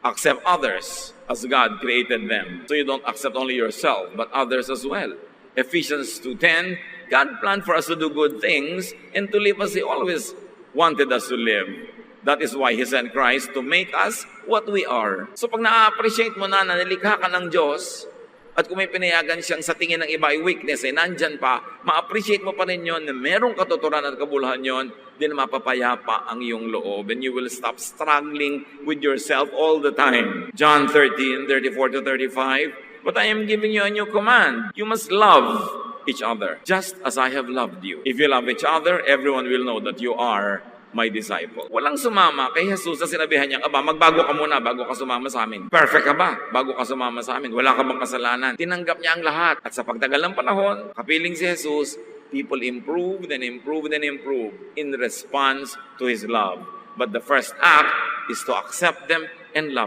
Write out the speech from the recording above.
Accept others as God created them. So you don't accept only yourself, but others as well. Ephesians 2:10, God planned for us to do good things and to live as He always wanted us to live. That is why He sent Christ to make us what we are. So pag na-appreciate mo na nilikha ka ng Diyos, at kung may pinayagan siyang sa tingin ng iba ay weakness, ay nandyan pa, ma-appreciate mo pa rin yun na merong katuturan at kabuluhan yun, din mapapayapa ang iyong loob. And you will stop struggling with yourself all the time. John 13:34-35, but I am giving you a new command. You must love each other, just as I have loved you. If you love each other, everyone will know that you are my disciple. Walang sumama kay Jesus na sinabihan niya, "Aba, magbago ka muna bago ka sumama sa amin. Perfect ka ba bago ka sumama sa amin? Wala ka bang kasalanan?" Tinanggap niya ang lahat. At sa pagtagal ng panahon, kapiling si Jesus, people improved and improved and improved in response to His love. But the first act is to accept them and love